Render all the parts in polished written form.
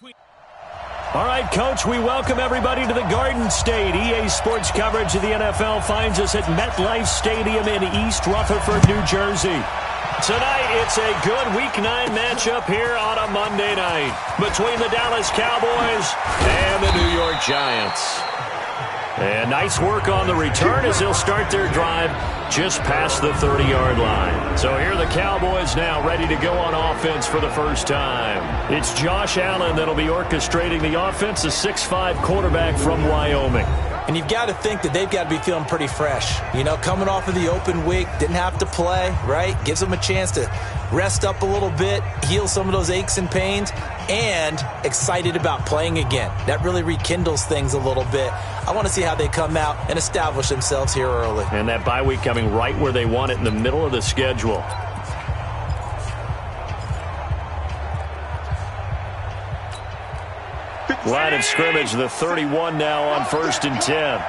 All right, Coach, we welcome everybody to the Garden State. EA Sports coverage of the NFL finds us at MetLife Stadium in East Rutherford, New Jersey. Tonight, it's a good Week 9 matchup here on a Monday night between the Dallas Cowboys and the New York Giants. And nice work on the return as they'll start their drive just past the 30-yard line. So here are the Cowboys now ready to go on offense for the first time. It's Josh Allen that'll be orchestrating the offense, a 6'5" quarterback from Wyoming. And you've got to think that they've got to be feeling pretty fresh. You know, coming off of the open week, didn't have to play, right? Gives them a chance to rest up a little bit, heal some of those aches and pains, and excited about playing again. That really rekindles things a little bit. I want to see how they come out and establish themselves here early. And that bye week coming right where they want it in the middle of the schedule. Line of scrimmage, the 31 now on 1st and 10.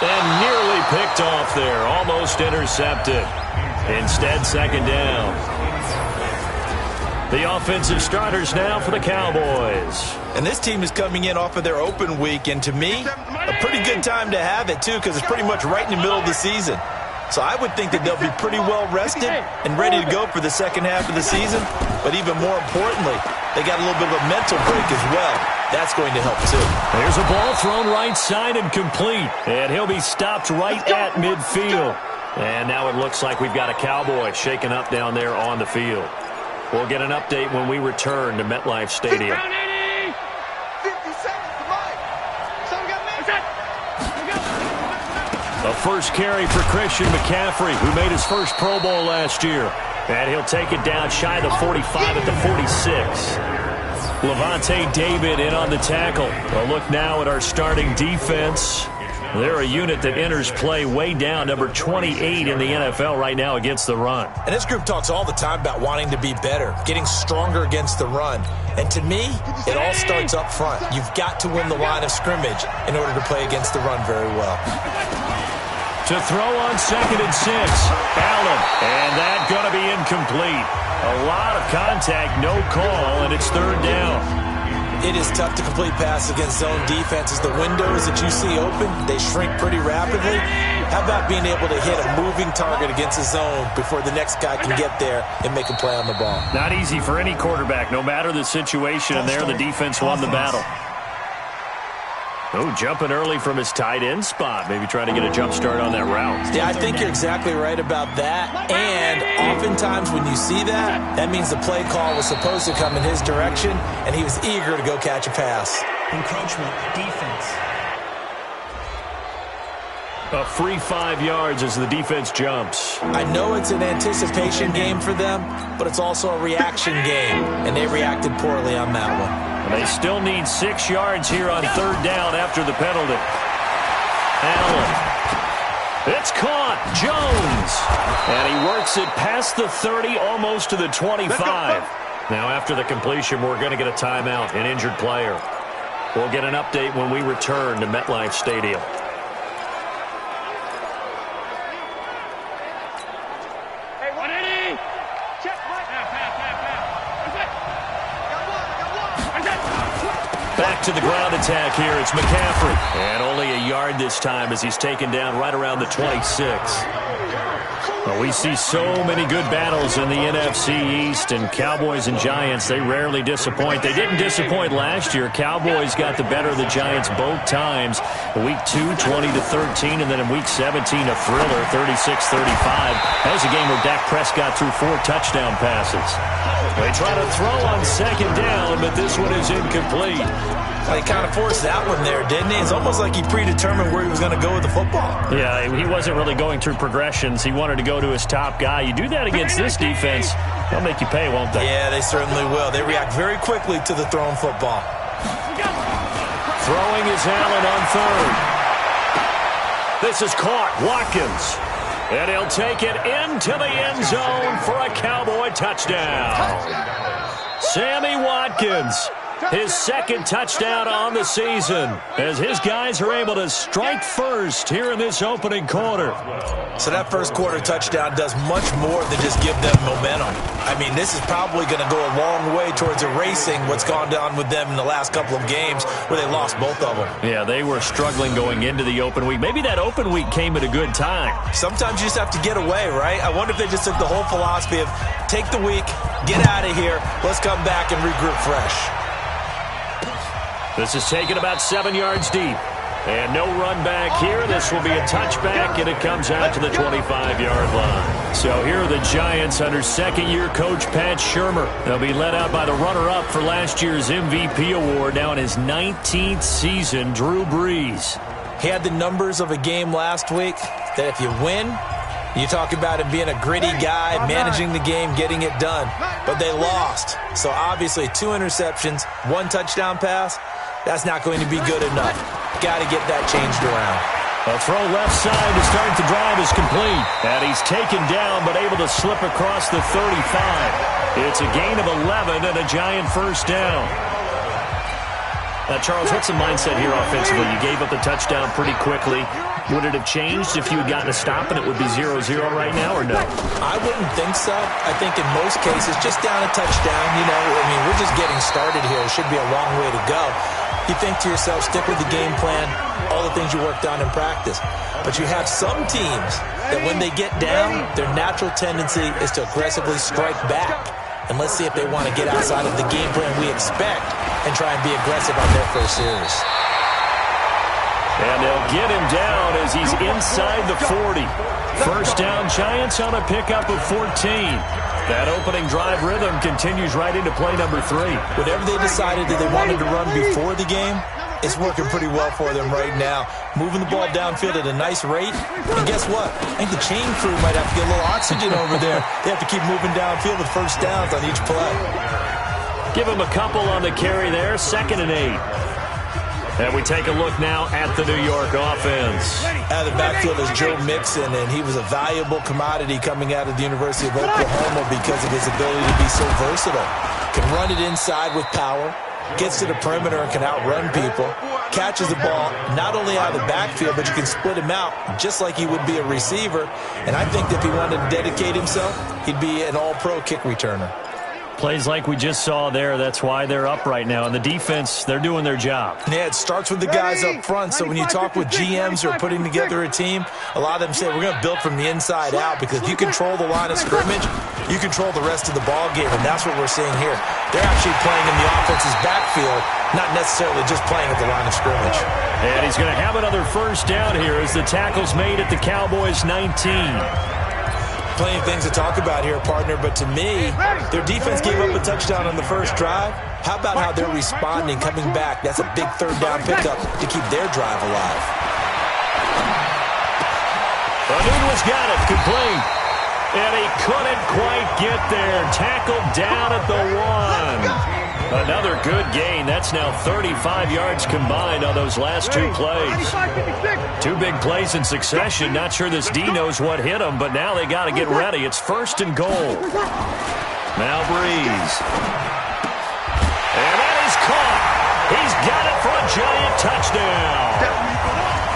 And nearly picked off there, almost intercepted. Instead, 2nd down. The offensive starters now for the Cowboys. And this team is coming in off of their open week, and to me, a pretty good time to have it, too, because it's pretty much right in the middle of the season. So I would think that they'll be pretty well rested and ready to go for the second half of the season. But even more importantly, they got a little bit of a mental break as well. That's going to help, too. There's a ball thrown right side and complete. And he'll be stopped right at midfield. And now it looks like we've got a Cowboy shaken up down there on the field. We'll get an update when we return to MetLife Stadium. A first carry for Christian McCaffrey, who made his first Pro Bowl last year. And he'll take it down shy of the 45 at the 46. Levante David in on the tackle. A look now at our starting defense. They're a unit that enters play way down, number 28 in the NFL right now against the run. And this group talks all the time about wanting to be better, getting stronger against the run. And to me, it all starts up front. You've got to win the line of scrimmage in order to play against the run very well. To throw on 2nd and 6, Allen, and that going to be incomplete. A lot of contact, no call, and it's 3rd down. It is tough to complete passes against zone defenses. The windows that you see open, they shrink pretty rapidly. How about being able to hit a moving target against a zone before the next guy can get there and make a play on the ball? Not easy for any quarterback, no matter the situation, and there the defense won the battle. Oh, jumping early from his tight end spot. Maybe trying to get a jump start on that route. Yeah, I think you're exactly right about that. And oftentimes when you see that, that means the play call was supposed to come in his direction, and he was eager to go catch a pass. Encroachment, defense. A free 5 yards as the defense jumps. I know it's an anticipation game for them, but it's also a reaction game, and they reacted poorly on that one. And they still need 6 yards here on 3rd down after the penalty. Allen. It's caught. Jones. And he works it past the 30, almost to the 25. Now after the completion, we're going to get a timeout, an injured player. We'll get an update when we return to MetLife Stadium. Back to the ground attack here. It's McCaffrey. And only a yard this time as he's taken down right around the 26. Well, we see so many good battles in the NFC East, and Cowboys and Giants, they rarely disappoint. They didn't disappoint last year. Cowboys got the better of the Giants both times. Week 2, 20-13, and then in Week 17, a thriller, 36-35. That was a game where Dak Prescott threw 4 touchdown passes. They try to throw on 2nd down, but this one is incomplete. Well, he kind of forced that one there, didn't he? It's almost like he predetermined where he was going to go with the football. Yeah, he wasn't really going through progressions. He wanted to go to his top guy. You do that against this defense, they'll make you pay, won't they? Yeah, they certainly will. They react very quickly to the thrown football. Throwing is Allen on 3rd. This is caught. Watkins. And he'll take it into the end zone for a Cowboy touchdown. Sammy Watkins His second touchdown on the season as his guys are able to strike first here in this opening quarter. So that first quarter touchdown does much more than just give them momentum. I mean, this is probably going to go a long way towards erasing what's gone down with them in the last couple of games where they lost both of them. Yeah, they were struggling going into the open week. Maybe that open week came at a good time. Sometimes you just have to get away, right? I wonder if they just took the whole philosophy of take the week, get out of here, let's come back and regroup fresh. This is taken about 7 yards deep. And no run back here. This will be a touchback, and it comes out to the 25-yard line. So here are the Giants under second-year coach Pat Shurmur. They'll be led out by the runner-up for last year's MVP award, now in his 19th season, Drew Brees. He had the numbers of a game last week that if you win, you talk about him being a gritty guy, managing the game, getting it done. But they lost. So obviously 2 interceptions, 1 touchdown pass, that's not going to be good enough. Got to get that changed around. A throw left side to start the drive is complete. And he's taken down but able to slip across the 35. It's a gain of 11 and a Giant first down. Charles, what's the mindset here offensively? You gave up the touchdown pretty quickly. Would it have changed if you had gotten a stop and it would be 0-0 right now, or no? I wouldn't think so. I think in most cases, just down a touchdown, we're just getting started here. It should be a long way to go. You think to yourself, stick with the game plan, all the things you worked on in practice. But you have some teams that when they get down, their natural tendency is to aggressively strike back. And let's see if they want to get outside of the game plan we expect and try and be aggressive on their first series. And they'll get him down as he's inside the 40. First down, Giants on a pickup of 14. That opening drive rhythm continues right into play number 3. Whatever they decided that they wanted to run before the game, it's working pretty well for them right now. Moving the ball downfield at a nice rate. And guess what? I think the chain crew might have to get a little oxygen over there. They have to keep moving downfield with first downs on each play. Give him a couple on the carry there. 2nd and 8. And we take a look now at the New York offense. Out of the backfield is Joe Mixon, and he was a valuable commodity coming out of the University of Oklahoma because of his ability to be so versatile. Can run it inside with power, gets to the perimeter and can outrun people, catches the ball not only out of the backfield, but you can split him out just like he would be a receiver. And I think that if he wanted to dedicate himself, he'd be an all-pro kick returner. Plays like we just saw there. That's why they're up right now. And the defense, they're doing their job. Yeah, it starts with the guys up front. So when you talk with GMs who are putting together a team, a lot of them say we're going to build from the inside out because if you control the line of scrimmage, you control the rest of the ball game, and that's what we're seeing here. They're actually playing in the offense's backfield, not necessarily just playing at the line of scrimmage. And he's going to have another first down here as the tackle's made at the Cowboys' 19. Plenty of things to talk about here, partner, but to me, their defense gave up a touchdown on the first drive. How about how they're responding, coming back? That's a big third down pickup to keep their drive alive. Arnoud's got it, complete. And he couldn't quite get there. Tackled down at the 1. Another good gain. That's now 35 yards combined on those last 2 plays. 2 big plays in succession. Not sure this D knows what hit him, but now they got to get ready. It's 1st and goal. Now Brees. And that is caught. He's got it for a Giant touchdown.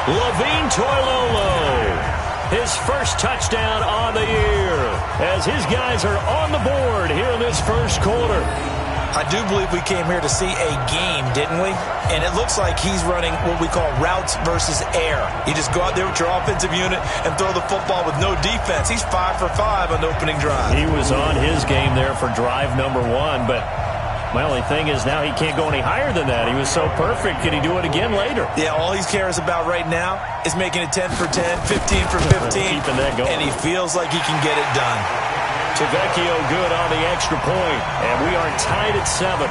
Levine Toilolo. His first touchdown on the year as his guys are on the board here in this first quarter. I do believe we came here to see a game, didn't we? And it looks like he's running what we call routes versus air. You just go out there with your offensive unit and throw the football with no defense. He's 5 for 5 on the opening drive. He was on his game there for drive number 1, but my only thing is now he can't go any higher than that. He was so perfect. Can he do it again later? Yeah, all he cares about right now is making it 10 for 10, 15 for 15. Keeping that going. And he feels like he can get it done. Tavecchio good on the extra point, and we are tied at 7.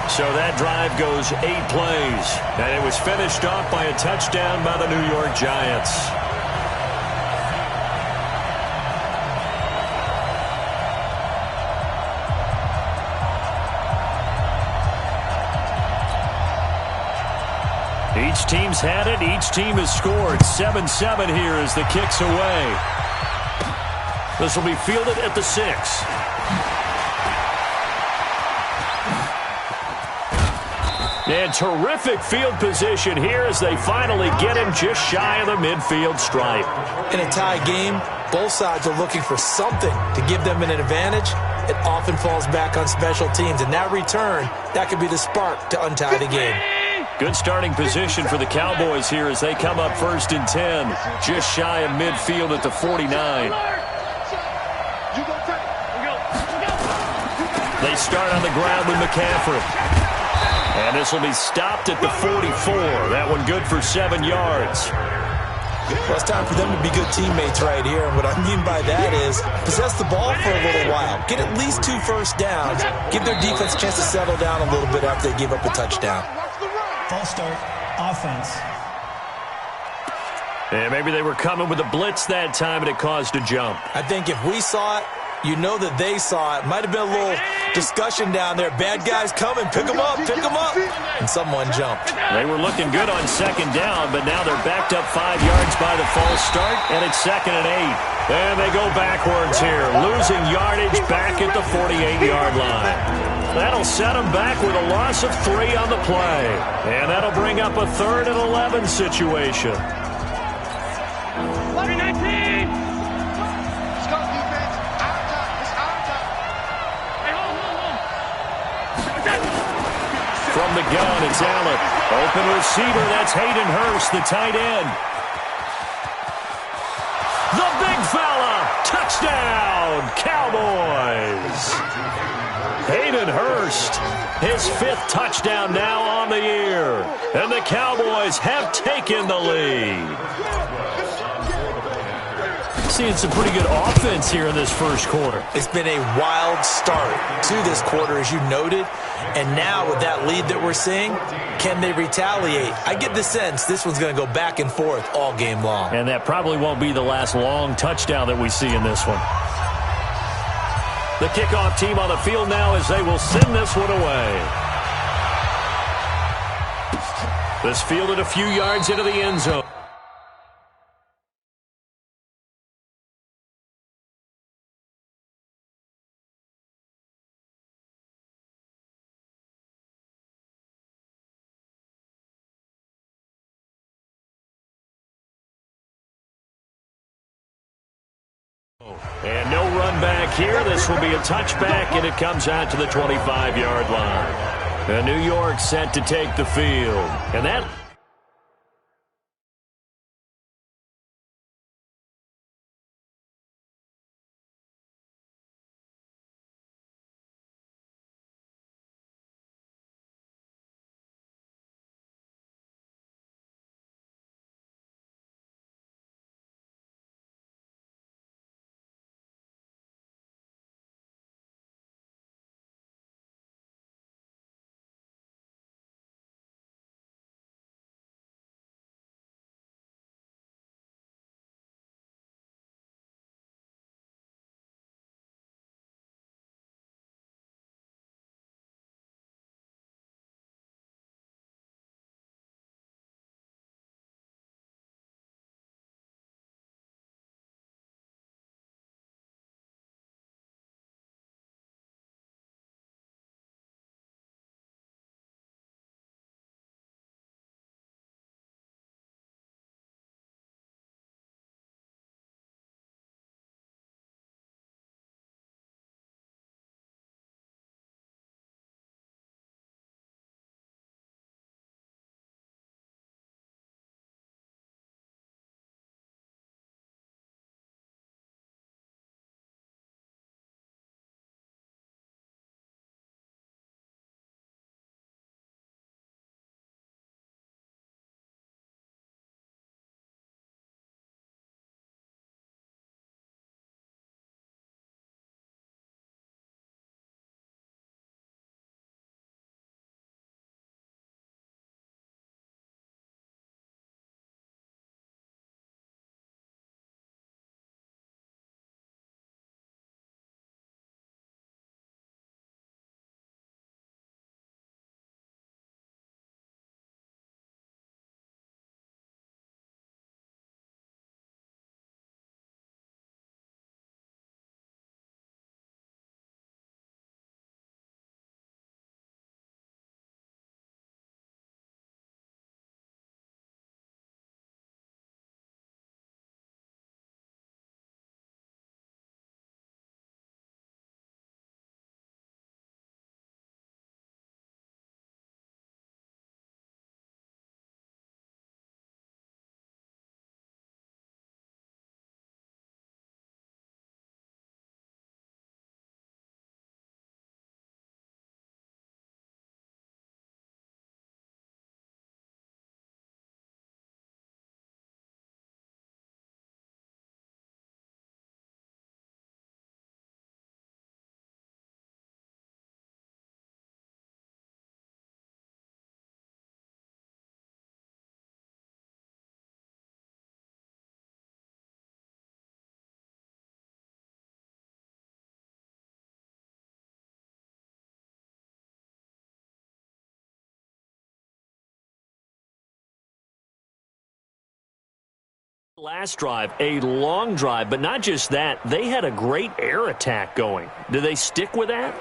So that drive goes 8 plays, and it was finished off by a touchdown by the New York Giants. Each team's had it. Each team has scored. 7-7 here as the kick's away. This will be fielded at the 6. And terrific field position here as they finally get him just shy of the midfield stripe. In a tie game, both sides are looking for something to give them an advantage. It often falls back on special teams, and that return, that could be the spark to untie the game. Good starting position for the Cowboys here as they come up 1st and 10, just shy of midfield at the 49. They start on the ground with McCaffrey. And this will be stopped at the 44. That one good for 7 yards. Well, it's time for them to be good teammates right here. And what I mean by that is possess the ball for a little while. Get at least 2 first downs. Give their defense a chance to settle down a little bit after they give up a touchdown. False start, offense. And maybe they were coming with a blitz that time and it caused a jump. I think if we saw it, you know that they saw it. Might have been a little discussion down there. Bad guys coming. Pick them up. Pick them up. And someone jumped. They were looking good on 2nd down, but now they're backed up 5 yards by the false start, and it's 2nd and 8. And they go backwards here, losing yardage back at the 48-yard line. That'll set them back with a loss of 3 on the play. And that'll bring up a 3rd and 11 situation. 19. From the gun, it's Allen. Open receiver, that's Hayden Hurst, the tight end. The big fella, touchdown, Cowboys. Hayden Hurst, his 5th touchdown now on the year. And the Cowboys have taken the lead. Seeing some pretty good offense here in this first quarter. It's been a wild start to this quarter, as you noted. And now with that lead that we're seeing, can they retaliate? I get the sense this one's going to go back and forth all game long. And that probably won't be the last long touchdown that we see in this one. The kickoff team on the field now as they will send this one away. This fielded a few yards into the end zone. And no run back here. This will be a touchback, and it comes out to the 25-yard line. And New York set to take the field. And that Last drive, a long drive, but not just that. They had a great air attack going. Do they stick with that?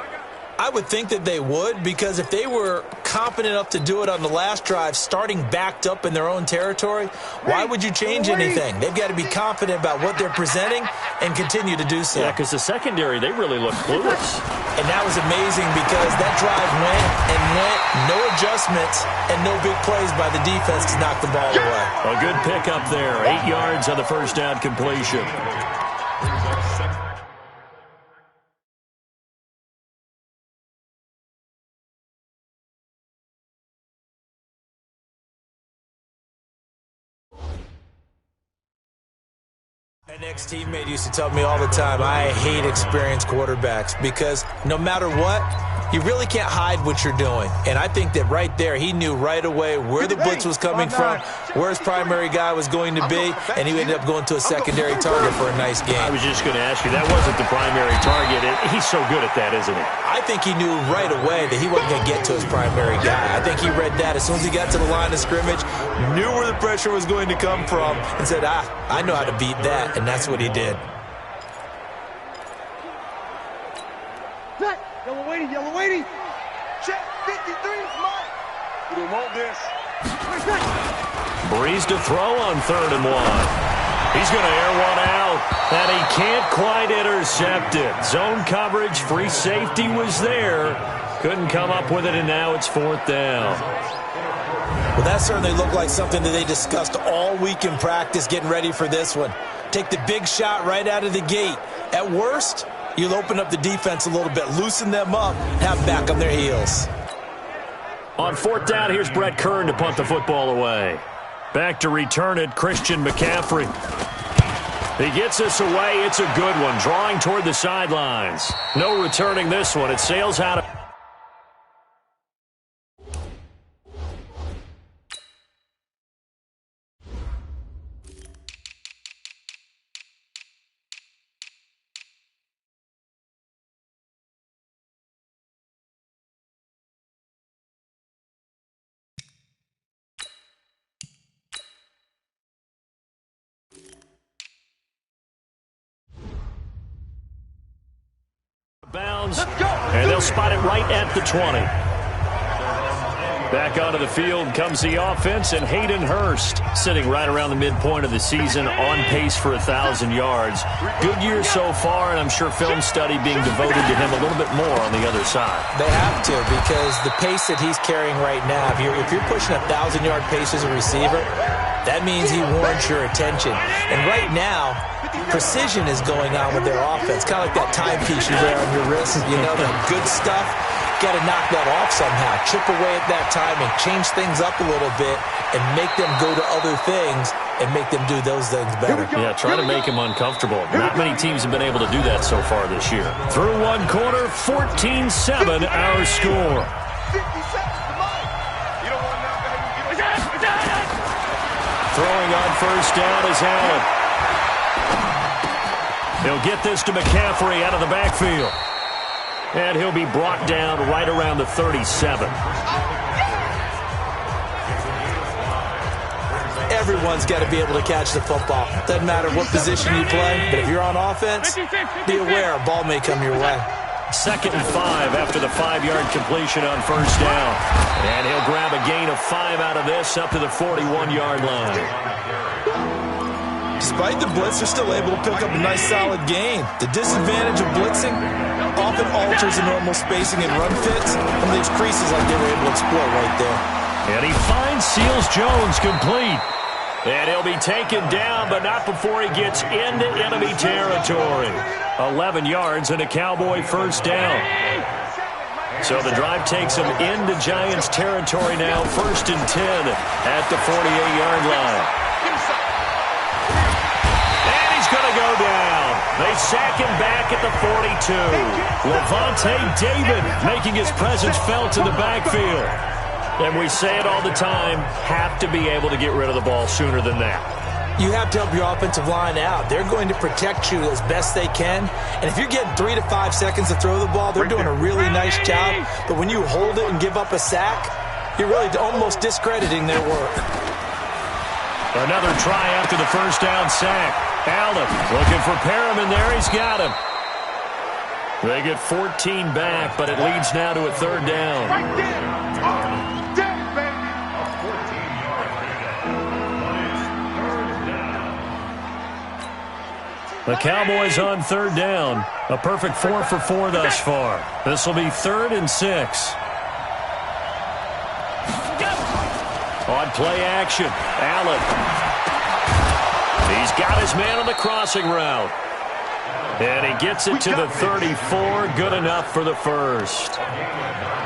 I would think that they would, because if they were confident enough to do it on the last drive, starting backed up in their own territory, why would you change anything? They've got to be confident about what they're presenting and continue to do so. Yeah, because the secondary, they really look clueless. And that was amazing because that drive went, no adjustments, and no big plays by the defense to knock the ball away. A good pickup there, 8 yards on the first down completion. An ex-teammate used to tell me all the time, I hate experienced quarterbacks because no matter what, you really can't hide what you're doing. And I think that right there, he knew right away where the blitz was coming from, where his primary guy was going to be, and he ended up going to a secondary target for a nice game. I was just going to ask you, that wasn't the primary target. He's so good at that, isn't he? I think he knew right away that he wasn't going to get to his primary guy. I think he read that as soon as he got to the line of scrimmage, knew where the pressure was going to come from, and said, I know how to beat that, and that's what he did. Yellow waiting. Check 53 is mine. We don't want this. Breeze to throw on 3rd and 1. He's going to air one out, and he can't quite intercept it. Zone coverage, free safety was there. Couldn't come up with it, and now it's 4th down. Well, that certainly looked like something that they discussed all week in practice getting ready for this one. Take the big shot right out of the gate. At worst, you'll open up the defense a little bit, loosen them up, have them back on their heels. On 4th down, here's Brett Kern to punt the football away. Back to return it, Christian McCaffrey. He gets this away. It's a good one, drawing toward the sidelines. No returning this one. It sails out of... bounds, and they'll spot it right at the 20. Back onto the field comes the offense, and Hayden Hurst sitting right around the midpoint of the season, on pace for 1,000 yards. Good year so far, and I'm sure film study being devoted to him a little bit more on the other side. They have to, because the pace that he's carrying right now, if you're pushing a 1,000-yard pace as a receiver, that means he warrants your attention. And right now, precision is going on with their offense, kind of like that timepiece you wear on your wrist. You know, that good stuff. Got to knock that off somehow. Chip away at that timing, change things up a little bit, and make them go to other things and make them do those things better. Yeah, try to make him uncomfortable. Not many teams have been able to do that so far this year. Through one quarter, 14-7 our score. Throwing on 1st down is Allen. He'll get this to McCaffrey out of the backfield. And he'll be brought down right around the 37. Everyone's got to be able to catch the football. Doesn't matter what position you play, but if you're on offense, be aware a ball may come your way. 2nd and 5 after the 5-yard completion on 1st down. And he'll grab a gain of 5 out of this up to the 41-yard line. Despite the blitz, they're still able to pick up a nice solid gain. The disadvantage of blitzing often alters the normal spacing and run fits and leaves creases like they were able to exploit right there. And he finds Seals-Jones complete. And he'll be taken down, but not before he gets into enemy territory. 11 yards and a Cowboy 1st down. So the drive takes him into Giants territory now, 1st and 10 at the 48-yard line. And he's going to go down. They sack him back at the 42. Lavonte David making his presence felt in the backfield. And we say it all the time, have to be able to get rid of the ball sooner than that. You have to help your offensive line out. They're going to protect you as best they can. And if you're getting 3 to 5 seconds to throw the ball, they're doing a really nice job. But when you hold it and give up a sack, you're really almost discrediting their work. Another try after the first down sack. Allen looking for Perriman there. He's got him. They get 14 back, but it leads now to a third down. Right there. Dead, baby. The Cowboys on third down. A perfect 4 for 4 thus far. This will be 3rd and 6. On play action, Allen. He's got his man on the crossing route. And he gets it to the 34. Good enough for the first.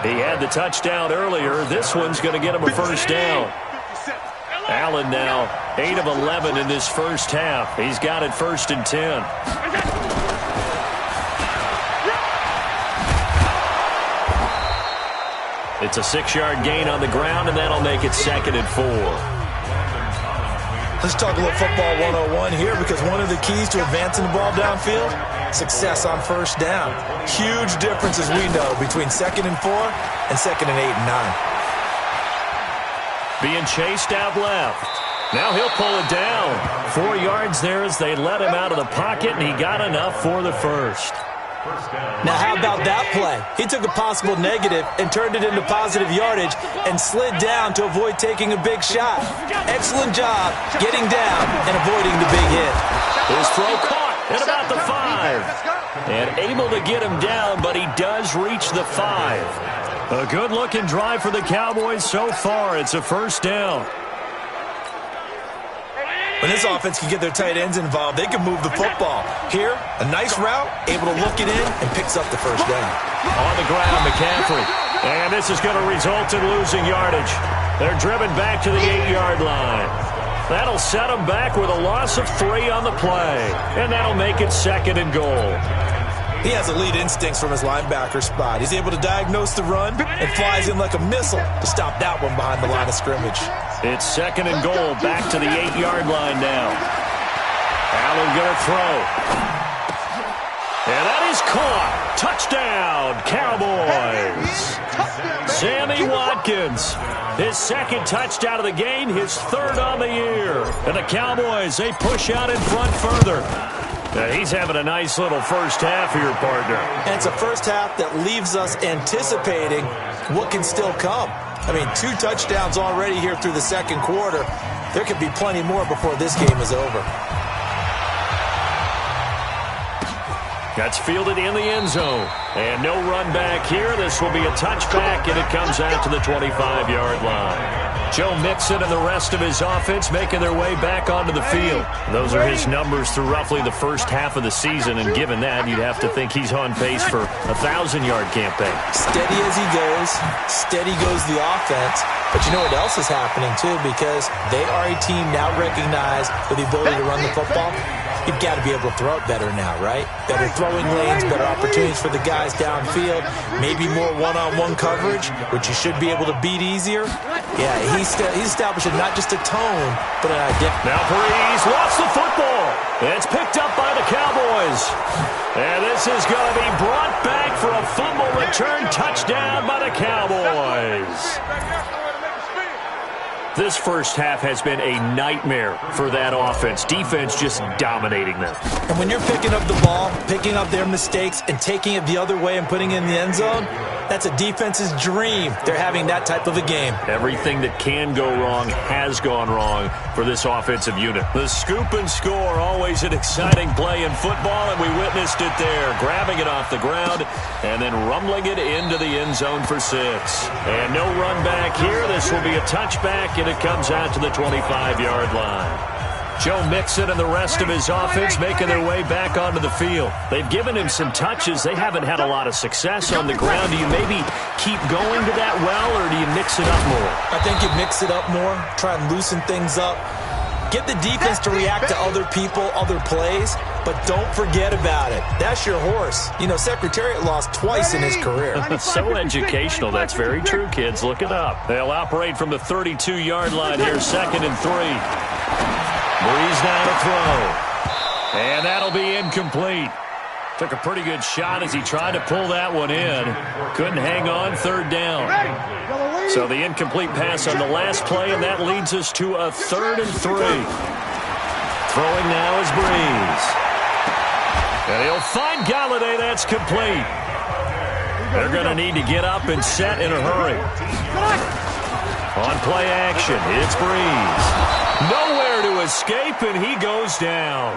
He had the touchdown earlier. This one's going to get him a first down. Allen now 8 of 11 in this first half. He's got it 1st and 10. It's a 6-yard gain on the ground, and that'll make it 2nd and 4. Let's talk a little football 101 here, because one of the keys to advancing the ball downfield, success on first down. Huge difference, as we know, between 2nd and 4 and 2nd and 8 and 9. Being chased out left. Now he'll pull it down. 4 yards there as they let him out of the pocket, and he got enough for the first. Now, how about that play? He took a possible negative and turned it into positive yardage and slid down to avoid taking a big shot. Excellent job getting down and avoiding the big hit. His throw caught at about the 5. And able to get him down, but he does reach the 5. A good-looking drive for the Cowboys so far. It's a first down. When this offense can get their tight ends involved, they can move the football. Here, a nice route, able to look it in, and picks up the first down. On the ground, McCaffrey. And this is going to result in losing yardage. They're driven back to the 8-yard line. That'll set them back with a loss of 3 on the play. And that'll make it 2nd and goal. He has elite instincts from his linebacker spot. He's able to diagnose the run and flies in like a missile to stop that one behind the line of scrimmage. It's 2nd and goal, back to the 8-yard line now. Allen going to throw. And that is caught. Touchdown, Cowboys. Sammy Watkins, his 2nd touchdown of the game, his 3rd on the year. And the Cowboys, they push out in front further. He's having a nice little first half here, partner. And it's a first half that leaves us anticipating what can still come. I mean, 2 touchdowns already here through the 2nd quarter. There could be plenty more before this game is over. That's fielded in the end zone. And no run back here. This will be a touchback, and it comes out to the 25-yard line. Joe Mixon and the rest of his offense making their way back onto the field. Those are his numbers through roughly the first half of the season, and given that, you'd have to think he's on pace for a 1,000-yard campaign. Steady as he goes, steady goes the offense. But you know what else is happening, too, because they are a team now recognized with the ability to run the football. You've got to be able to throw it better now, right? Better throwing lanes, better opportunities for the guys downfield, maybe more one-on-one coverage, which you should be able to beat easier. Yeah, he's establishing not just a tone, but an identity. Now Breeze lost the football. It's picked up by the Cowboys. And this is going to be brought back for a fumble return touchdown by the Cowboys. This first half has been a nightmare for that offense. Defense just dominating them. And when you're picking up the ball, picking up their mistakes, and taking it the other way and putting it in the end zone, that's a defense's dream. They're having that type of a game. Everything that can go wrong has gone wrong for this offensive unit. The scoop and score, always an exciting play in football, and we witnessed it there. Grabbing it off the ground and then rumbling it into the end zone for 6. And no run back here. This will be a touchback, and it comes out to the 25-yard line. Joe Mixon and the rest of his offense making their way back onto the field. They've given him some touches. They haven't had a lot of success on the ground. Do you maybe keep going to that well, or do you mix it up more? I think you mix it up more, try and loosen things up. Get the defense to react to other people, other plays, but don't forget about it. That's your horse. You know, Secretariat lost twice in his career. So educational. That's very true, kids. Look it up. They'll operate from the 32-yard line here, 2nd and 3. Breeze now to throw. And that'll be incomplete. Took a pretty good shot as he tried to pull that one in. Couldn't hang on, third down. So the incomplete pass on the last play, and that leads us to a 3rd and 3. Throwing now is Breeze. And he'll find Galladay. That's complete. They're going to need to get up and set in a hurry. On play action, it's Breeze. Nowhere to escape, and he goes down.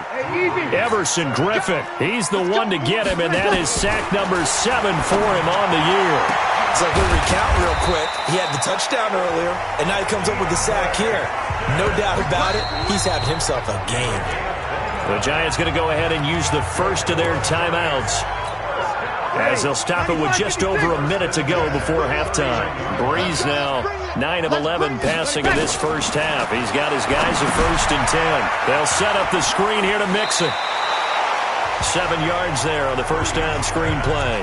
Everson Griffin, he's the one to get him, and that is sack number 7 for him on the year. So we'll recount real quick. He had the touchdown earlier, and now he comes up with the sack here. No doubt about it, he's having himself a game. The Giants going to go ahead and use the first of their timeouts, as they'll stop it with just over a minute to go before halftime. Breeze now 9 of 11 passing in this first half. He's got his guys at 1st and 10. They'll set up the screen here to mix it. 7 yards there on the first down screen play.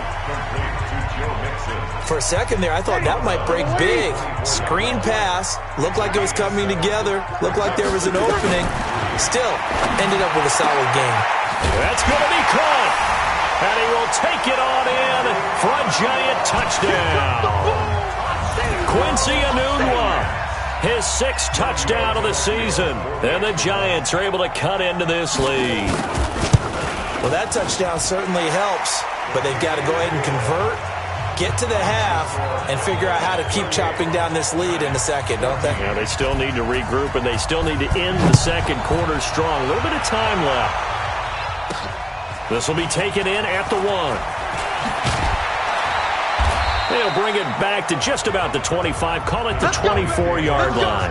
For a second there, I thought that might break big. Screen pass. Looked like it was coming together. Looked like there was an opening. Still, ended up with a solid game. That's going to be caught. And he will take it on in for a Giant touchdown. Quincy Enunwa, his 6th touchdown of the season. And the Giants are able to cut into this lead. Well, that touchdown certainly helps, but they've got to go ahead and convert, get to the half, and figure out how to keep chopping down this lead in the second, don't they? Yeah, they still need to regroup, and they still need to end the second quarter strong. A little bit of time left. This will be taken in at the 1. They'll bring it back to just about the 25. Call it the 24-yard line.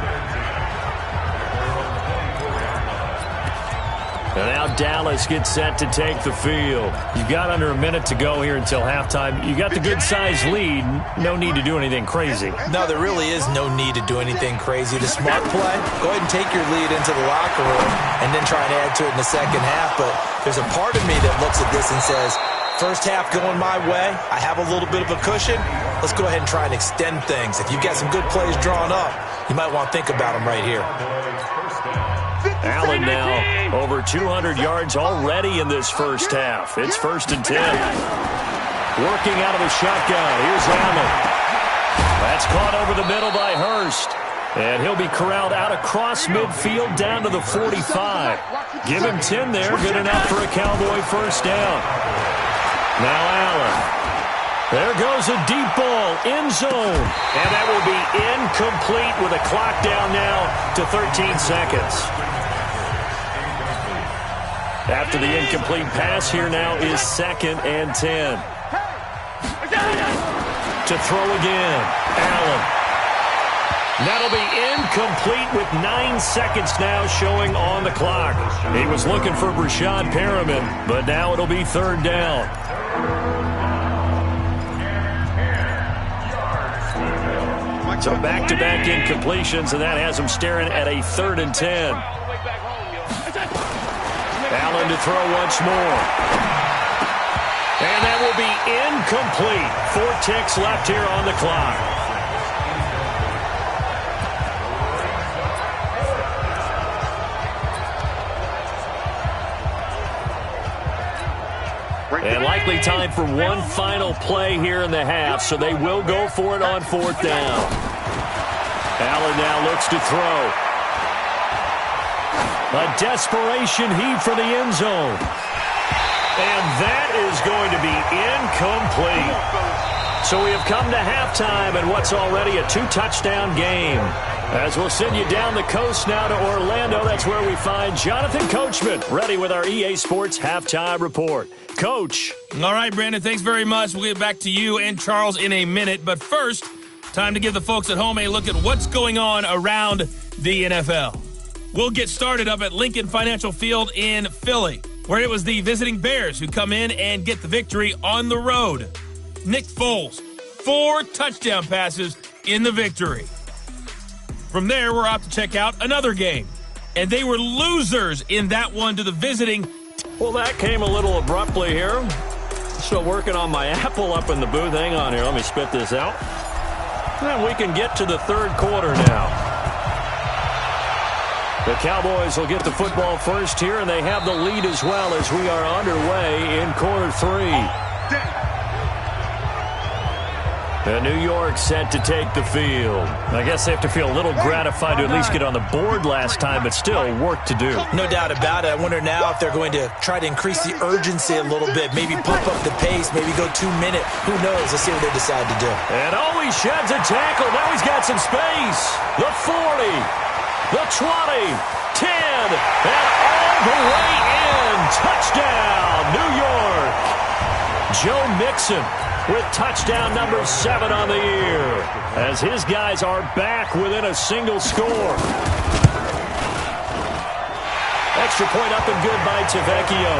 And now Dallas gets set to take the field. You've got under a minute to go here until halftime. You got the good-sized lead. No need to do anything crazy. No, there really is no need to do anything crazy. The smart play, go ahead and take your lead into the locker room and then try and add to it in the second half. But there's a part of me that looks at this and says, first half going my way, I have a little bit of a cushion. Let's go ahead and try and extend things. If you've got some good plays drawn up, you might want to think about them right here. Allen now over 200 yards already in this first half. It's 1st and 10. Working out of the shotgun. Here's Allen. That's caught over the middle by Hurst. And he'll be corralled out across midfield down to the 45. Give him 10 there. Good enough for a Cowboy first down. Now Allen. There goes a deep ball, end zone. And that will be incomplete with a clock down now to 13 seconds. After the incomplete pass, here now is 2nd and 10. To throw again, Allen. That'll be incomplete with 9 seconds now showing on the clock. He was looking for Brashad Perriman, but now it'll be 3rd down. So back-to-back incompletions, and that has him staring at a 3rd and 10. Allen to throw once more. And that will be incomplete. 4 ticks left here on the clock. And likely time for one final play here in the half, so they will go for it on 4th down. Allen now looks to throw. A desperation heave for the end zone. And that is going to be incomplete. So we have come to halftime in what's already a 2-touchdown game. As we'll send you down the coast now to Orlando, that's where we find Jonathan Coachman, ready with our EA Sports Halftime Report. Coach. All right, Brandon, thanks very much. We'll get back to you and Charles in a minute. But first, time to give the folks at home a look at what's going on around the NFL. We'll get started up at Lincoln Financial Field in Philly, where it was the visiting Bears who come in and get the victory on the road. Nick Foles, 4 touchdown passes in the victory. From there, we're off to check out another game. And they were losers in that one to the visiting. Well, that came a little abruptly here. Still working on my apple up in the booth. Hang on here. Let me spit this out. And we can get to the 3rd quarter now. The Cowboys will get the football first here, and they have the lead as well as we are underway in quarter 3. And New York set to take the field. I guess they have to feel a little gratified to at least get on the board last time, but still work to do. No doubt about it. I wonder now if they're going to try to increase the urgency a little bit, maybe pump up the pace, maybe go 2 minute. Who knows? Let's see what they decide to do. And he sheds a tackle. Now he's got some space. The 40, the 20, 10, and all the way in. Touchdown, New York. Joe Mixon with touchdown number 7 on the year, as his guys are back within a single score. Extra point up and good by Tavecchio.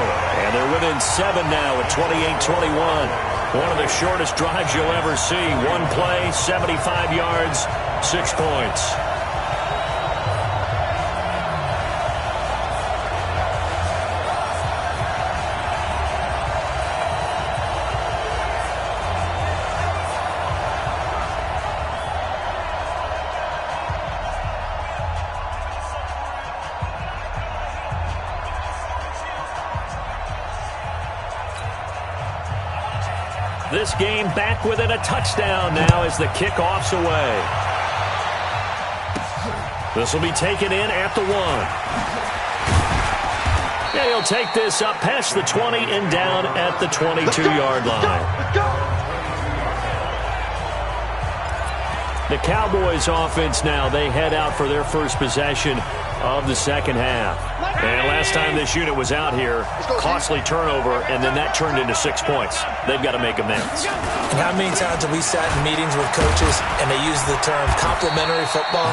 And they're within 7 now at 28-21. One of the shortest drives you'll ever see. One play, 75 yards, 6 points. This game back within a touchdown now as the kickoff's away. This will be taken in at the 1. And he'll take this up past the 20 and down at the 22-yard line. The Cowboys offense now, they head out for their first possession of the second half. And last time this unit was out here, costly turnover, and then that turned into 6 points. They've got to make amends. And how many times have we sat in meetings with coaches and they use the term complementary football?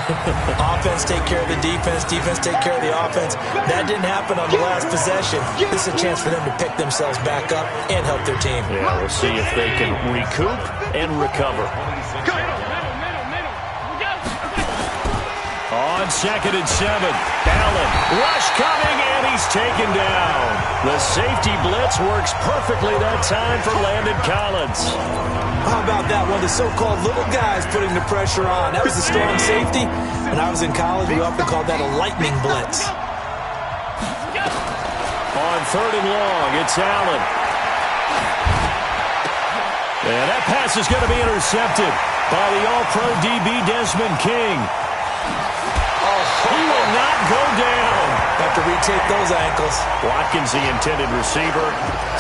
Offense take care of the defense, defense take care of the offense. That didn't happen on the last possession. This is a chance for them to pick themselves back up and help their team. Yeah, we'll see if they can recoup and recover. On 2nd and 7, Allen, rush coming, and he's taken down. The safety blitz works perfectly that time for Landon Collins. How about that? One of the so-called little guys putting the pressure on. That was a strong safety. When I was in college, we often called that a lightning blitz. On 3rd and long, it's Allen. And that pass is going to be intercepted by the All-Pro DB Desmond King. He will not go down. Have to retake those ankles. Watkins, the intended receiver.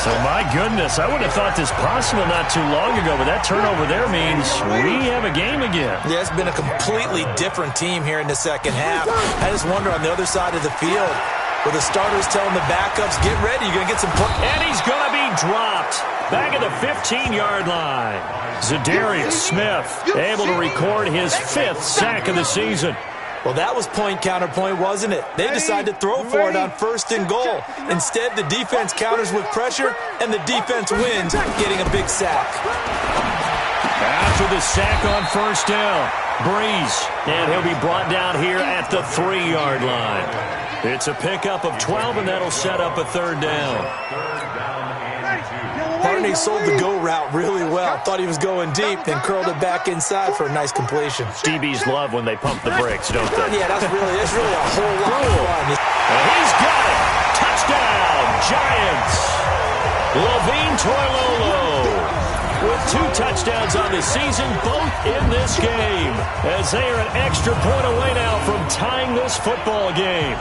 So, my goodness, I would have thought this possible not too long ago, but that turnover there means we have a game again. Yeah, it's been a completely different team here in the second half. I just wonder on the other side of the field, where the starters telling the backups, get ready, you're going to get some points. And he's going to be dropped back at the 15-yard line. Zadarius Smith able to record his 5th sack of the season. Well, that was point counterpoint, wasn't it? They decided to throw for it on 1st and goal. Instead, the defense counters with pressure, and the defense wins, getting a big sack. After the sack on 1st down, Breeze, and he'll be brought down here at the 3-yard line. It's a pickup of 12, and that'll set up a 3rd down. Barney sold the go route really well. Thought he was going deep, then curled it back inside for a nice completion. DBs love when they pump the brakes, don't they? Yeah, that's really a whole lot of fun. And he's got it. Touchdown, Giants. Levine Toilolo with 2 touchdowns on the season, both in this game, as they are an extra point away now from tying this football game.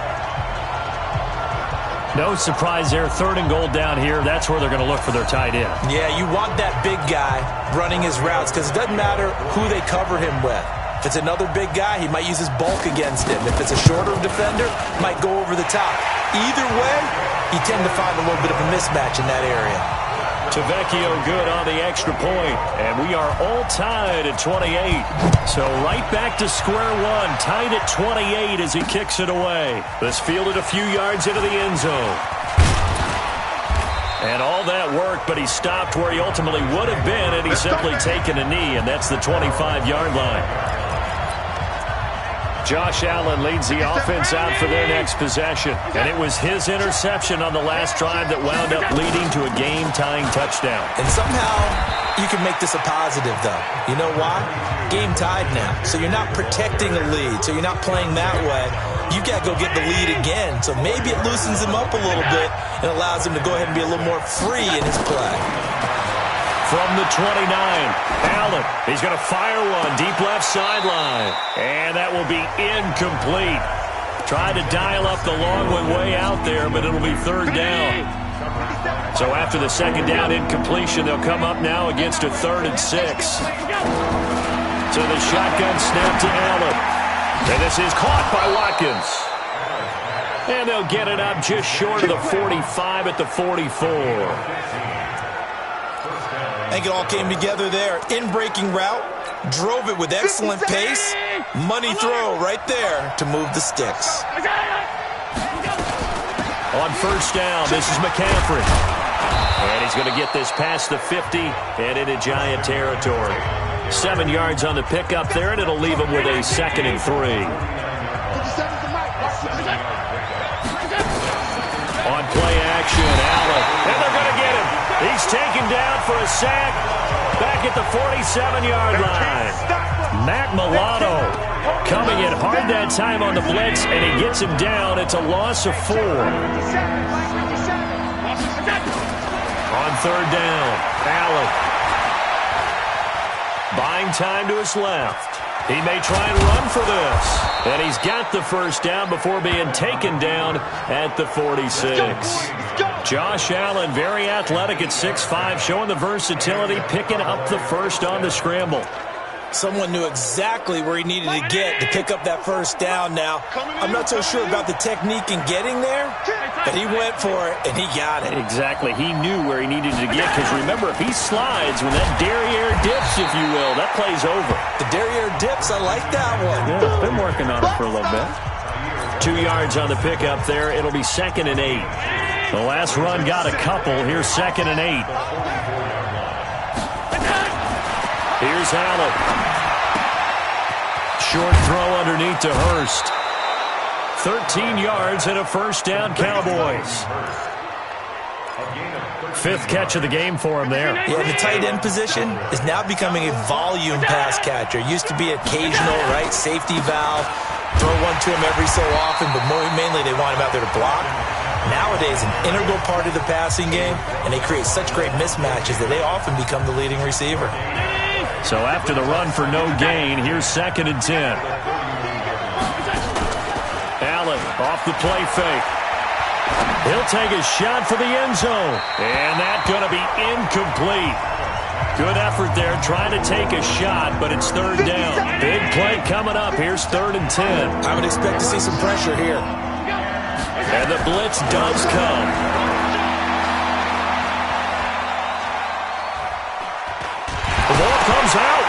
No surprise there, 3rd and goal down here. That's where they're going to look for their tight end. Yeah, you want that big guy running his routes because it doesn't matter who they cover him with. If it's another big guy, he might use his bulk against him. If it's a shorter defender, might go over the top. Either way, you tend to find a little bit of a mismatch in that area. Tavecchio good on the extra point, and we are all tied at 28. So right back to square one, tied at 28 as he kicks it away. This fielded a few yards into the end zone. And all that work, but he stopped where he ultimately would have been, and he's simply taken a knee, and that's the 25-yard line. Josh Allen leads the offense out for their next possession. And it was his interception on the last drive that wound up leading to a game-tying touchdown. And somehow you can make this a positive, though. You know why? Game tied now. So you're not protecting a lead. So you're not playing that way. you got to go get the lead again. So maybe it loosens him up a little bit and allows him to go ahead and be a little more free in his play. From the 29, Allen. He's going to fire one deep left sideline. And that will be incomplete. Tried to dial up the long one way out there, but it'll be third down. So after the second down incompletion, they'll come up now against a 3rd and 6. So the shotgun snap to Allen. And this is caught by Watkins. And they'll get it up just short of the 45 at the 44. I think it all came together there. In-breaking route, drove it with excellent pace. Money throw right there to move the sticks. On first down, this is McCaffrey. And he's going to get this past the 50 and into Giant territory. 7 yards on the pickup there, and it'll leave him with a 2nd and 3. On play action, Allen. And they're going to get him. He's taken down for a sack back at the 47-yard line. Matt Milano coming in hard that time on the blitz, and he gets him down. It's a loss of 4. On third down, Allen. Buying time to his left. He may try and run for this. And he's got the first down before being taken down at the 46. Josh Allen, very athletic at 6'5", showing the versatility, picking up the first on the scramble. Someone knew exactly where he needed to get to pick up that first down now. I'm not so sure about the technique in getting there, but he went for it, and he got it. Exactly. He knew where he needed to get, because remember, if he slides when that derriere dips, if you will, that play's over. The derriere dips, I like that one. Yeah, been working on it for a little bit. 2 yards on the pickup there. It'll be 2nd and 8. The last run got a couple. Here's 2nd and 8. Here's Allen. Short throw underneath to Hurst. 13 yards and a first down, Cowboys. 5th catch of the game for him there. Yeah, the tight end position is now becoming a volume pass catcher. Used to be occasional, right, safety valve. Throw one to him every so often, but mainly they want him out there to block. Nowadays, an integral part of the passing game, and they create such great mismatches that they often become the leading receiver. So after the run for no gain, here's 2nd and 10. Allen off the play fake. He'll take a shot for the end zone. And that's going to be incomplete. Good effort there trying to take a shot, but it's 3rd down. Big play coming up. Here's 3rd and 10. I would expect to see some pressure here. And the blitz does come. The ball comes out.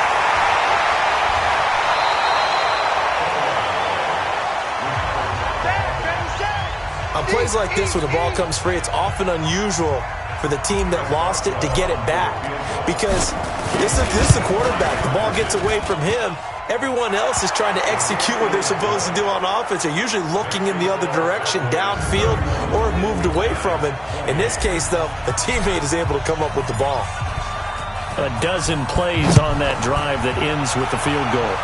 On plays like this, when the ball comes free, it's often unusual for the team that lost it to get it back. Because this is the quarterback. The ball gets away from him. Everyone else is trying to execute what they're supposed to do on offense. They're usually looking in the other direction, downfield, or moved away from him. In this case, though, a teammate is able to come up with the ball. A dozen plays on that drive that ends with the field goal.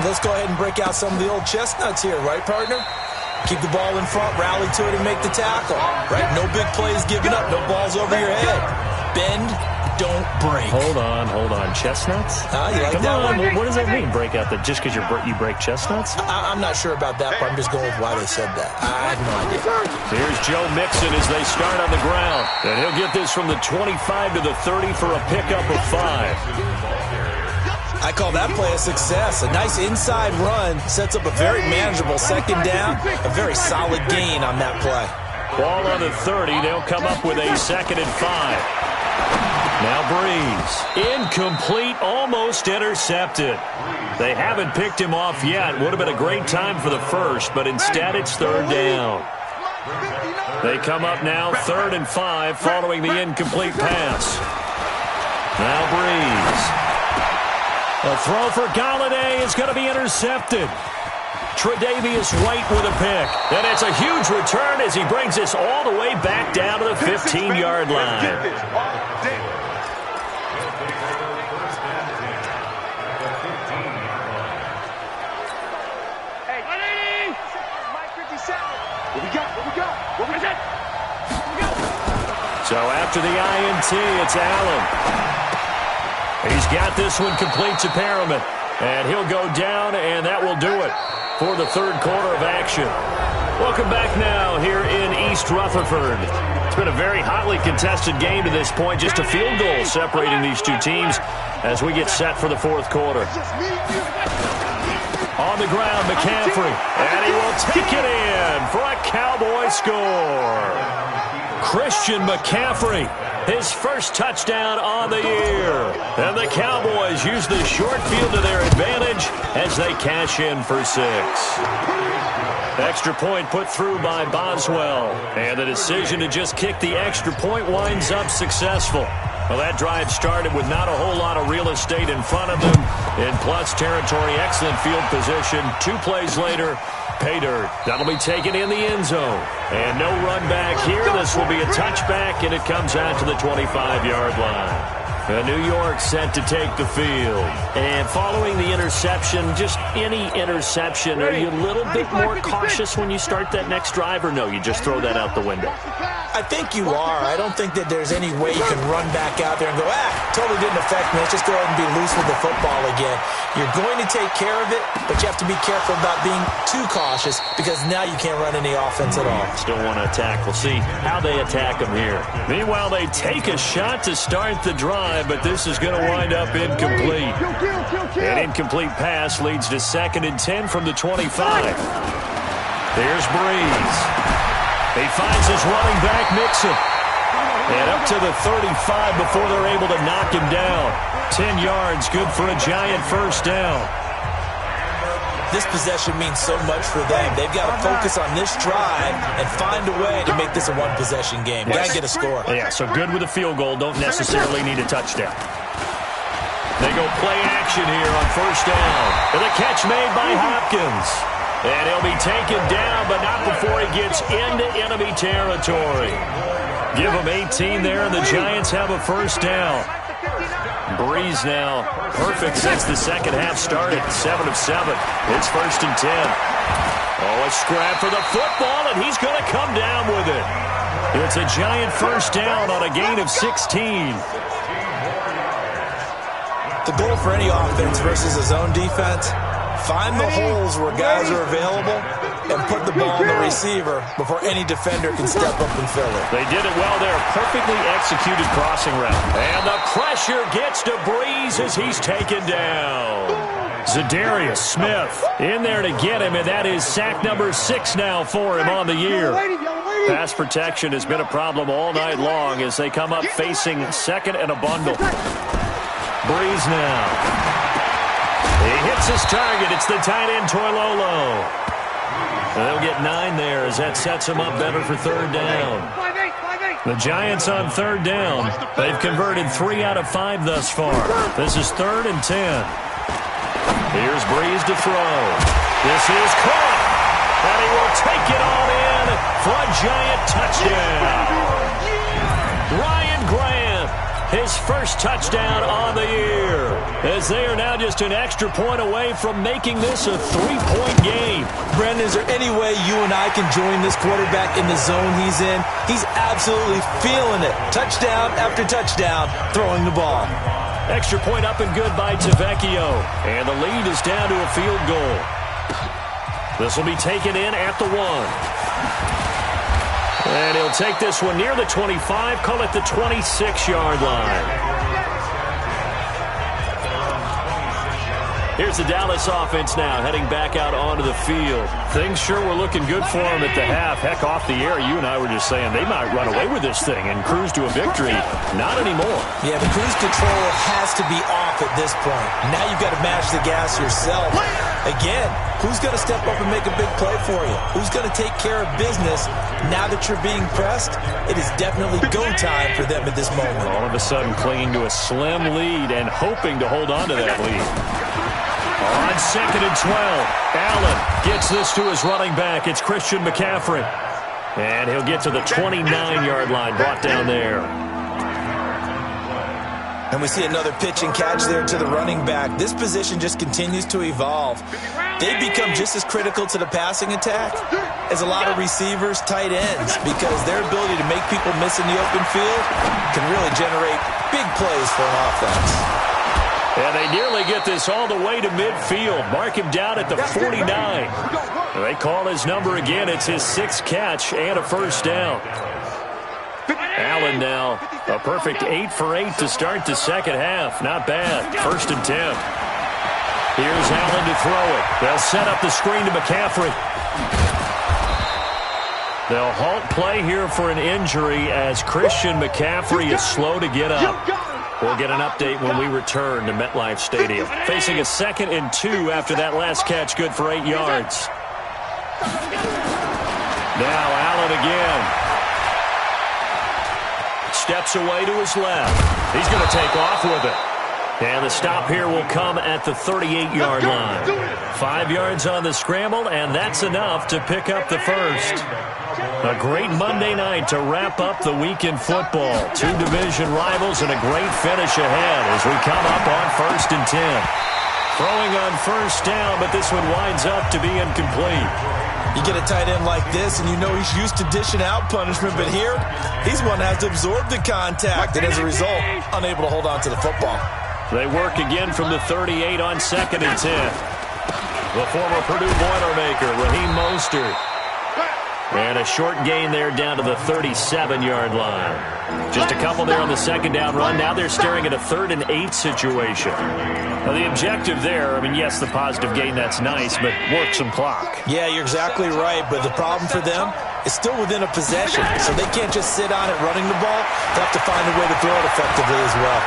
Let's go ahead and break out some of the old chestnuts here, right, partner? Keep the ball in front, rally to it, and make the tackle. Right? No big plays given up, no balls over your head. Bend, don't break. Hold on. Chestnuts? You like Come that on. one? What does that mean, break out? Just because you break chestnuts? I'm not sure about that part. I'm just going with why they said that. I have no idea. Here's Joe Mixon as they start on the ground. And he'll get this from the 25 to the 30 for a pickup of 5. I call that play a success. A nice inside run sets up a very manageable 2nd down. A very solid gain on that play. Ball on the 30. They'll come up with a 2nd and 5. Now Breeze. Incomplete, almost intercepted. They haven't picked him off yet. Would have been a great time for the first, but instead it's 3rd down. They come up now 3rd and 5 following the incomplete pass. Now Breeze. A throw for Galladay is going to be intercepted. Tre'Davious White with a pick. And it's a huge return as he brings this all the way back down to the 15-yard line. So after the INT, it's Allen. He's got this one complete to Perriman. And he'll go down, and that will do it for the third quarter of action. Welcome back now here in East Rutherford. It's been a very hotly contested game to this point. Just a field goal separating these two teams as we get set for the fourth quarter. On the ground, McCaffrey. And he will take it in for a Cowboy score. Christian McCaffrey, his first touchdown on the year. And the Cowboys use the short field to their advantage as they cash in for 6. Extra point put through by Boswell. And the decision to just kick the extra point winds up successful. Well, that drive started with not a whole lot of real estate in front of them. In plus territory, excellent field position. 2 plays later, pay dirt. That'll be taken in the end zone. And no run back here. This will be a touchback, and it comes out to the 25-yard line. New York set to take the field. And following the interception, just any interception, are you a little bit more cautious when you start that next drive, or no, you just throw that out the window? I think you are. I don't think that there's any way you can run back out there and go, totally didn't affect me. Let's just go ahead and be loose with the football again. You're going to take care of it, but you have to be careful about being too cautious because now you can't run any offense at all. Still want to attack. We'll see how they attack them here. Meanwhile, they take a shot to start the drive, but this is going to wind up incomplete. An incomplete pass leads to 2nd and 10 from the 25. Here's Breeze. He finds his running back, Mixon. And up to the 35 before they're able to knock him down. 10 yards, good for a giant first down. This possession means so much for them. They've got to focus on this drive and find a way to make this a one-possession game. Got to get a score. Yeah, so good with a field goal. Don't necessarily need a touchdown. They go play action here on first down. And the catch made by Hopkins. And he'll be taken down, but not before he gets into enemy territory. Give him 18 there, and the Giants have a first down. Breeze now perfect since the second half started. 7 of 7. It's 1st and 10. Oh, a scrap for the football, and he's going to come down with it. It's a giant first down on a gain of 16. The goal for any offense versus a zone defense, find the holes where guys are available and put the ball on the receiver before any defender can step up and fill it. They did it well there. Perfectly executed crossing route. And the pressure gets to Breeze as he's taken down. Zadarius Smith in there to get him, and that is sack number 6 now for him on the year. Pass protection has been a problem all night long as they come up facing 2nd and a bundle. Breeze now. He hits his target. It's the tight end, Toilolo. And they'll get 9 there as that sets him up better for 3rd down. The Giants on 3rd down. They've converted 3 out of 5 thus far. This is 3rd and 10. Here's Breeze to throw. This is caught. And he will take it on in for a giant touchdown. Ryan Grant, his first touchdown on the year, as they are now just an extra point away from making this a 3-point game. Brendan, is there any way you and I can join this quarterback in the zone he's in? He's absolutely feeling it. Touchdown after touchdown, throwing the ball. Extra point up and good by Tavecchio. And the lead is down to a field goal. This will be taken in at the 1. And he'll take this one near the 25, call it the 26-yard line. Here's the Dallas offense now, heading back out onto the field. Things sure were looking good for them at the half. Heck, off the air, you and I were just saying they might run away with this thing and cruise to a victory. Not anymore. Yeah, the cruise control has to be off at this point. Now you've got to match the gas yourself. Again, who's going to step up and make a big play for you? Who's going to take care of business now that you're being pressed? It is definitely go time for them at this moment. All of a sudden clinging to a slim lead and hoping to hold on to that lead. On 2nd and 12, Allen gets this to his running back. It's Christian McCaffrey. And he'll get to the 29-yard line, brought down there. And we see another pitch and catch there to the running back. This position just continues to evolve. They become just as critical to the passing attack as a lot of receivers, tight ends, because their ability to make people miss in the open field can really generate big plays for an offense. And they nearly get this all the way to midfield. Mark him down at the 49. They call his number again. It's his 6th catch and a first down. Allen now a perfect 8 for 8 to start the second half. Not bad. 1st and 10. Here's Allen to throw it. They'll set up the screen to McCaffrey. They'll halt play here for an injury as Christian McCaffrey is slow to get up. We'll get an update when we return to MetLife Stadium. Facing a 2nd and 2 after that last catch, good for 8 yards. Now Allen again. Steps away to his left. He's going to take off with it. And the stop here will come at the 38-yard line. 5 yards on the scramble, and that's enough to pick up the first. A great Monday night to wrap up the week in football. 2 division rivals and a great finish ahead as we come up on 1st and 10. Throwing on first down, but this one winds up to be incomplete. You get a tight end like this, and you know he's used to dishing out punishment, but here, he's one that has to absorb the contact, and as a result, unable to hold on to the football. They work again from the 38 on 2nd and 10. The former Purdue Boilermaker, Raheem Mostert. And a short gain there down to the 37-yard line. Just a couple there on the 2nd down run. Now they're staring at a 3rd and 8 situation. Now the objective there, I mean, yes, the positive gain, that's nice, but work some clock. Yeah, you're exactly right, but the problem for them is still within a possession, so they can't just sit on it running the ball. They have to find a way to throw it effectively as well.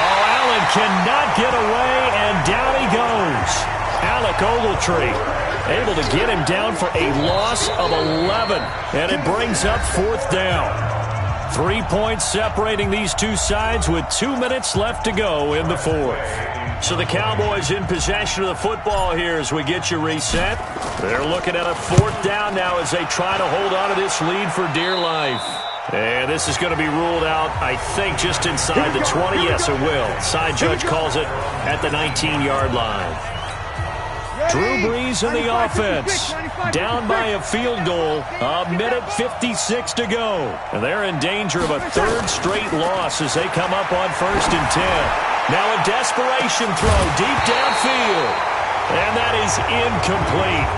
Oh, Allen cannot get away, and down he goes. Alec Ogletree able to get him down for a loss of 11, and it brings up 4th down. 3 points separating these two sides with 2 minutes left to go in the 4th. So the Cowboys in possession of the football here as we get you reset. They're looking at a 4th down now as they try to hold on to this lead for dear life. And this is going to be ruled out, I think, just inside the 20. Yes, it will. Side judge calls it at the 19-yard line. Drew Brees in the offense. Down by a field goal. A minute 56 to go. And they're in danger of a 3rd straight loss as they come up on 1st and 10. Now a desperation throw deep downfield. And that is incomplete.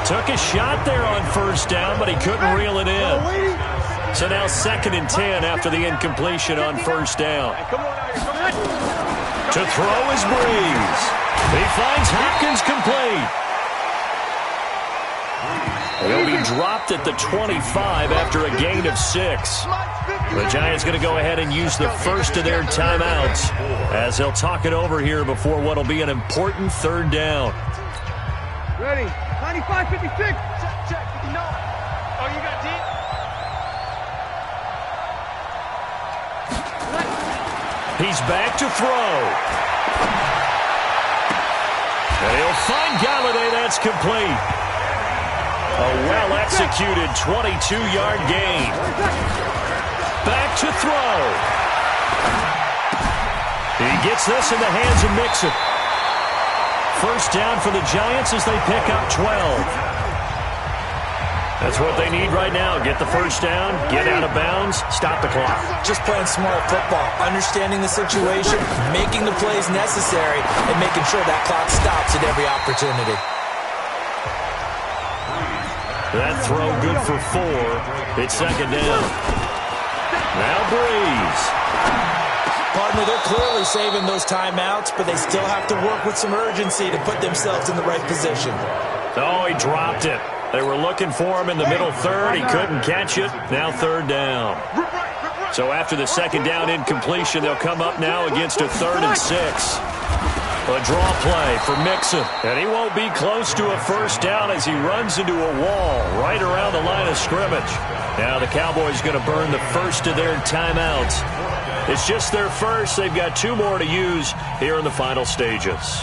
Took a shot there on 1st down, but he couldn't reel it in. So now 2nd and 10 after the incompletion on 1st down. To throw is Brees. He finds Hopkins complete. He'll be dropped at the 25 after a gain of 6. The Giants going to go ahead and use the first of their timeouts as they'll talk it over here before what will be an important 3rd down. Ready. 95, 56. Check. 59. Oh, you got deep? He's back to throw. And he'll find Galladay. That's complete. A well-executed 22-yard gain. Back to throw. He gets this in the hands of Mixon. 1st down for the Giants as they pick up 12. That's what they need right now. Get the 1st down, get out of bounds, stop the clock. Just playing smart football, understanding the situation, making the plays necessary, and making sure that clock stops at every opportunity. That throw good for 4. It's 2nd down. Now Brees. Partner, they're clearly saving those timeouts, but they still have to work with some urgency to put themselves in the right position. Oh, he dropped it. They were looking for him in the middle 3rd. He couldn't catch it. Now 3rd down. So after the 2nd down incompletion, they'll come up now against a 3rd and 6. A draw play for Mixon. And he won't be close to a 1st down as he runs into a wall right around the line of scrimmage. Now the Cowboys going to burn the first of their timeouts. It's just their first. They've got 2 more to use here in the final stages.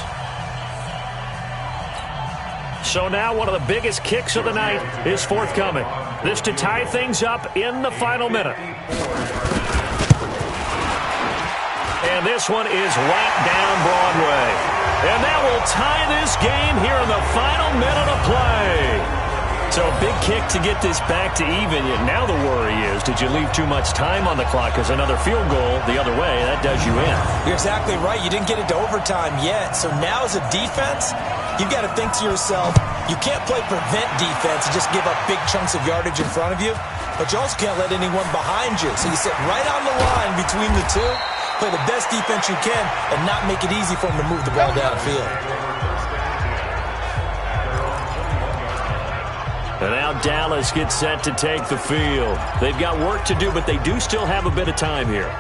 So now one of the biggest kicks of the night is forthcoming. This to tie things up in the final minute. And this one is right down Broadway. And that will tie this game here in the final minute of play. So a big kick to get this back to even. Yet now the worry is, did you leave too much time on the clock? Because another field goal the other way, that does you in. You're exactly right. You didn't get it to overtime yet. So now as a defense, you've got to think to yourself, you can't play prevent defense and just give up big chunks of yardage in front of you. But you also can't let anyone behind you. So you sit right on the line between the two, play the best defense you can, and not make it easy for them to move the ball downfield. And now Dallas gets set to take the field. They've got work to do, but they do still have a bit of time here.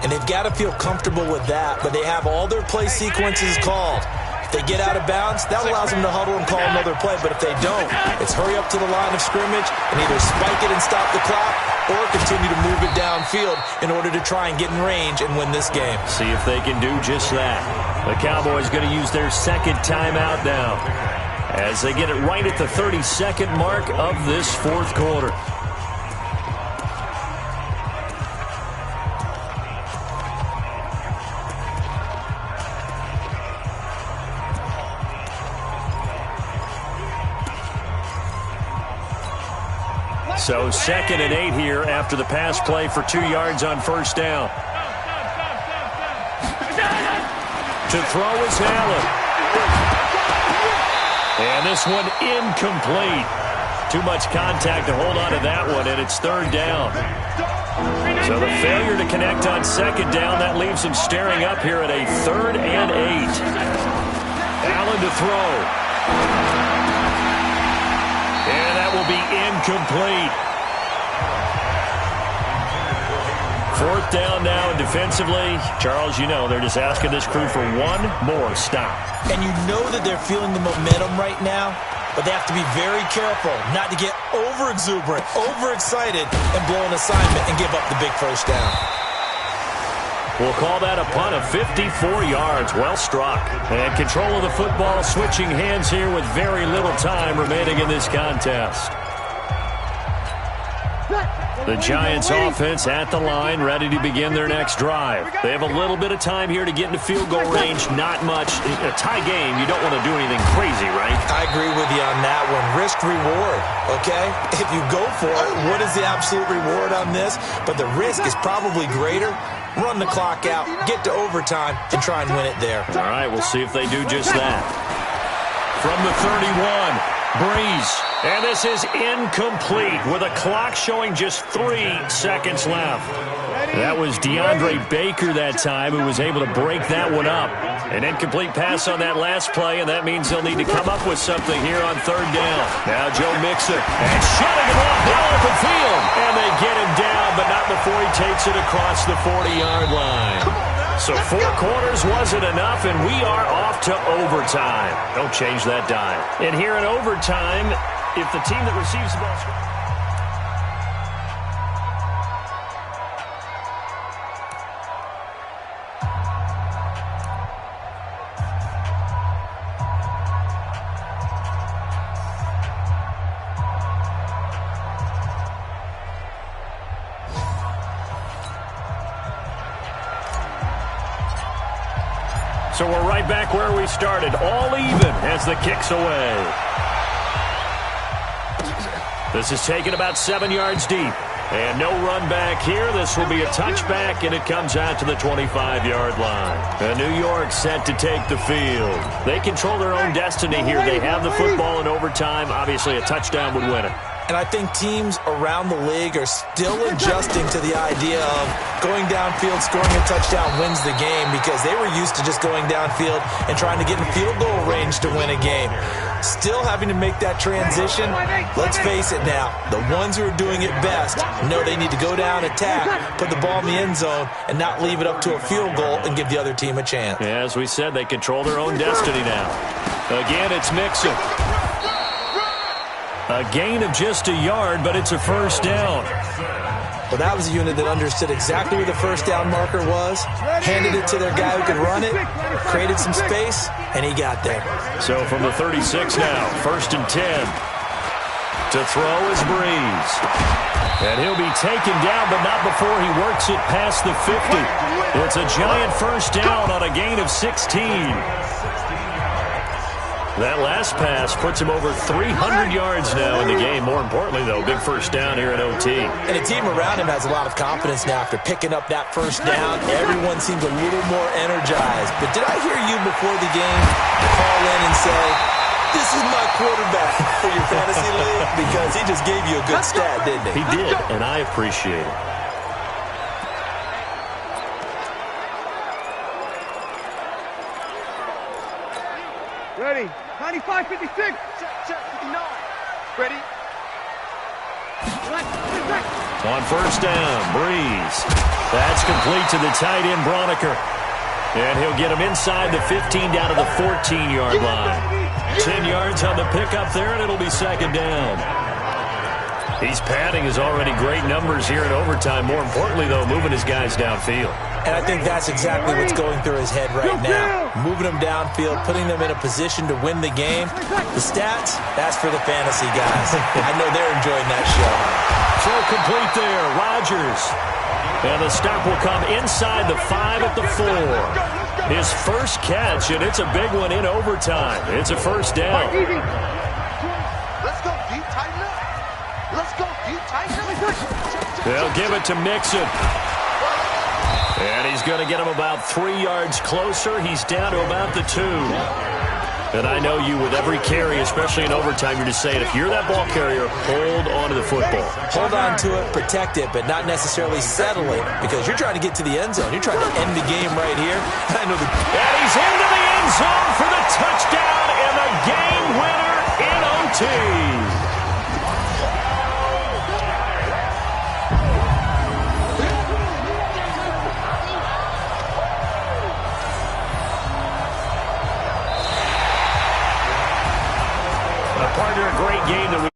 And they've got to feel comfortable with that, but they have all their play sequences called. If they get out of bounds, that allows them to huddle and call another play, but if they don't, it's hurry up to the line of scrimmage and either spike it and stop the clock or continue to move it downfield in order to try and get in range and win this game. See if they can do just that. The Cowboys going to use their second timeout now, as they get it right at the 30-second mark of this fourth quarter. So 2nd and 8 here after the pass play for 2 yards on first down. To throw is Allen. And this one incomplete. Too much contact to hold on to that one, and it's 3rd down. So the failure to connect on 2nd down, that leaves him staring up here at a 3rd and 8. Allen to throw. And that will be incomplete. 4th down now, and defensively, Charles, you know, they're just asking this crew for one more stop. And you know that they're feeling the momentum right now, but they have to be very careful not to get over-exuberant, overexcited, and blow an assignment and give up the big first down. We'll call that a punt of 54 yards. Well struck. And control of the football switching hands here with very little time remaining in this contest. The Giants offense at the line, ready to begin their next drive. They have a little bit of time here to get into field goal range. Not much. In a tie game, you don't want to do anything crazy, right? I agree with you on that one. Risk-reward, okay? If you go for it, what is the absolute reward on this? But the risk is probably greater. Run the clock out, get to overtime, and try and win it there. All right, we'll see if they do just that. From the 31, Breeze. And this is incomplete with a clock showing just 3 seconds left. That was DeAndre Baker that time who was able to break that one up. An incomplete pass on that last play, and that means they'll need to come up with something here on 3rd down. Now Joe Mixon, and shutting him off down open field. And they get him down, but not before he takes it across the 40-yard line. So 4 quarters wasn't enough, and we are off to overtime. Don't change that dime. And here in overtime, if the team that receives the ball... So we're right back where we started, all even as the kick's away. This is taken about 7 yards deep. And no run back here. This will be a touchback, and it comes out to the 25-yard line. And New York set to take the field. They control their own destiny here. They have the football in overtime. Obviously, a touchdown would win it. And I think teams around the league are still adjusting to the idea of going downfield, scoring a touchdown wins the game, because they were used to just going downfield and trying to get in field goal range to win a game. Still having to make that transition. Let's face it now, the ones who are doing it best know they need to go down, attack, put the ball in the end zone, and not leave it up to a field goal and give the other team a chance. Yeah, as we said, they control their own destiny now. Again, it's Mixon. A gain of just a yard, but it's a first down. Well, that was a unit that understood exactly where the first down marker was, handed it to their guy who could run it, created some space, and he got there. So from the 36 now, 1st and 10. To throw is Breeze. And he'll be taken down, but not before he works it past the 50. It's a giant first down on a gain of 16. That last pass puts him over 300 yards now in the game. More importantly, though, big first down here in OT. And the team around him has a lot of confidence now after picking up that first down. Everyone seems a little more energized. But did I hear you before the game call in and say, this is my quarterback for your fantasy league? Because he just gave you a good stat, didn't he? He did, and I appreciate it. Ready. 95, 56. Check, 59. Ready. On first down, Breeze. That's complete to the tight end, Broniker. And he'll get him inside the 15 down to the 14-yard line. 10 yards on the pickup there, and it'll be second down. He's padding his already great numbers here in overtime. More importantly, though, moving his guys downfield. And I think that's exactly what's going through his head right now. Moving them downfield, putting them in a position to win the game. The stats, that's for the fantasy guys. I know they're enjoying that show. Throw complete there, Rodgers. And the stop will come inside the 5 at the 4. His first catch, and it's a big one in overtime. It's a first down. Let's go deep, tighten up. Let's go deep, tighten up. They'll give it to Mixon. And he's going to get him about 3 yards closer. He's down to about the 2. And I know you, with every carry, especially in overtime, you're just saying, if you're that ball carrier, hold on to the football. Hold on to it, protect it, but not necessarily settle it, because you're trying to get to the end zone. You're trying to end the game right here. I know and he's into the end zone for the touchdown and the game winner in OT. Partner, a great game that